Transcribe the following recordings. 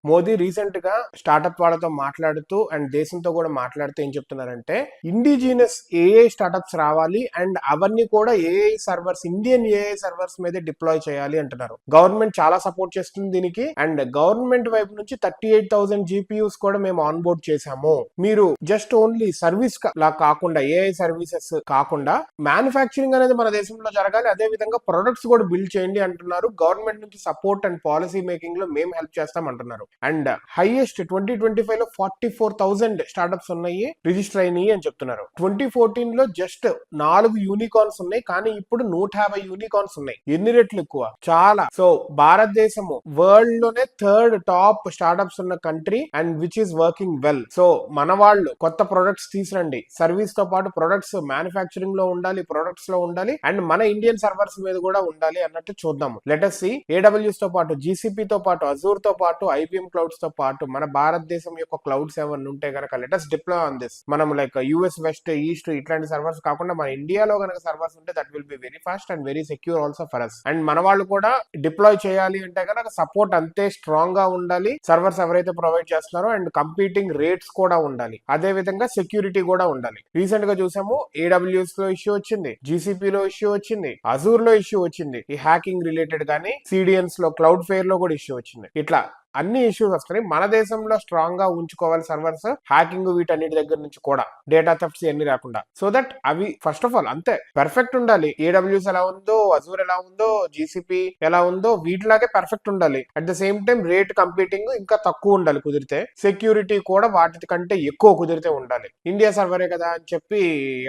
Modi recent గా startup వాళ్ళతో మాట్లాడుతూ అండ్ దేశంతో కూడా మాట్లాడుతూ ఏం చెప్తున్నారంటే ఇండిజినస్ ఏఐ స్టార్టప్స్ రావాలి అండ్ అవన్నీ కూడా AI servers, Indian AI servers మీద డిప్లాయ్ చేయాలి అంటున్నారు. గవర్నమెంట్ చాలా సపోర్ట్ చేస్తుంది దీనికి అండ్ గవర్నమెంట్ వైపు నుంచి 38,000 GPUs కూడా మేము ఆన్ బోర్డ్ చేశాము. మీరు జస్ట్ ఓన్లీ సర్వీస్ లా కాకుండా, ఏఐ సర్వీసెస్ కాకుండా మ్యానుఫ్యాక్చరింగ్ అనేది మన దేశంలో జరగాలి, అదే విధంగా ప్రొడక్ట్స్ కూడా బిల్డ్ చేయండి అంటున్నారు. గవర్నమెంట్ నుంచి సపోర్ట్ అండ్ పాలసీ మేకింగ్ లో మేము హెల్ప్ చేస్తాం అంటున్నారు. అండ్ హైయెస్ట్ 2025 లో 44,000 స్టార్టప్స్ ఉన్నాయి, రిజిస్టర్ అయినాయి అని చెప్తున్నారు. 2014 లో జస్ట్ 4 యూనికార్న్స్ ఉన్నాయి, కానీ ఇప్పుడు 150 యూనికార్న్స్ ఉన్నాయి. ఎన్ని రెట్లు ఎక్కువ, చాలా. సో భారతదేశము వరల్డ్ లోనే 3rd టాప్ స్టార్టప్స్ ఉన్న country and which is working well. So మన వాళ్ళు కొత్త ప్రొడక్ట్స్ తీసురండి, సర్వీస్ తో పాటు ప్రొడక్ట్స్ మ్యానుఫ్యాక్చరింగ్ లో ఉండాలి, ప్రొడక్ట్స్ లో ఉండాలి అండ్ మన ఇండియన్ సర్వర్స్ మీద కూడా ఉండాలి అన్నట్టు చూద్దాము. లెటస్ సి AWS తో పాటు, GCP తో పాటు, అజూర్ తో పాటు, IBM క్లౌడ్స్ తో పాటు మన భారతదేశం యొక్క క్లౌడ్స్ ఏమన్నా ఉంటే గనక లెటస్ డిప్లాయ్ ఆన్ దిస్. మనం లైక్ US వెస్ట్, ఈస్ట్ ఇట్లాంటి సర్వర్స్ కాకుండా మన ఇండియాలో గనక సర్వర్స్ ఉంటే that will be very fast and very secure also for us. అండ్ మన వాళ్ళు కూడా డిప్లాయ్ చేయాలి అంటే కనుక సపోర్ట్ అంతే స్ట్రాంగ్ గా ఉండాలి, సర్వర్స్ ఎవరైతే ప్రొవైడ్ చేస్తున్నారో అండ్ కంపీటింగ్ రేట్స్ కూడా ఉండాలి, అదే విధంగా సెక్యూరిటీ కూడా ఉండాలి. రీసెంట్ గా చూసాము AWS లో ఇష్యూ వచ్చింది, GCP లో ఇష్యూ వచ్చింది, అజూర్ లో ఇష్యూ వచ్చింది, ఈ హ్యాకింగ్ రిలేటెడ్ గానీ CDNs లో, క్లౌడ్ ఫెయిర్ లో కూడా ఇష్యూ వచ్చింది. ఇట్లా అన్ని ఇష్యూస్ వస్తున్నాయి. మన దేశంలో స్ట్రాంగ్ గా ఉంచుకోవాలి సర్వర్స్, హ్యాకింగ్ వీటన్నిటి దగ్గర నుంచి కూడా, డేటా థెఫ్ట్స్ అన్ని రాకుండా. సో దట్ అవి ఫస్ట్ ఆఫ్ ఆల్ అంతే పర్ఫెక్ట్ ఉండాలి. AWS ఎలా ఉందో, అజూర్ ఎలా ఉందో, GCP ఎలా ఉందో వీటిలాగే పర్ఫెక్ట్ ఉండాలి. At the same time rate competing ఇంకా తక్కువ ఉండాలి కుదిరితే, సెక్యూరిటీ కూడా వాటి కంటే ఎక్కువ కుదిరితే ఉండాలి. ఇండియా సర్వరే కదా అని చెప్పి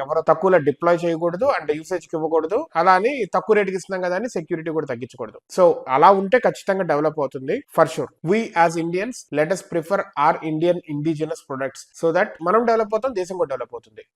ఎవరో తక్కువలో డిప్లాయ్ చేయకూడదు అండ్ యూసేజ్ కి ఇవ్వకూడదు, అలా అని తక్కువ రేటుకి ఇస్తున్నాం కదా అని సెక్యూరిటీ కూడా తగ్గించకూడదు. సో అలా ఉంటే ఖచ్చితంగా డెవలప్ అవుతుంది for sure. We as Indians, let us prefer our Indian indigenous products so that మనం డెవలప్ అవుతాం, దేశం కూడా డెవలప్ అవుతుంది.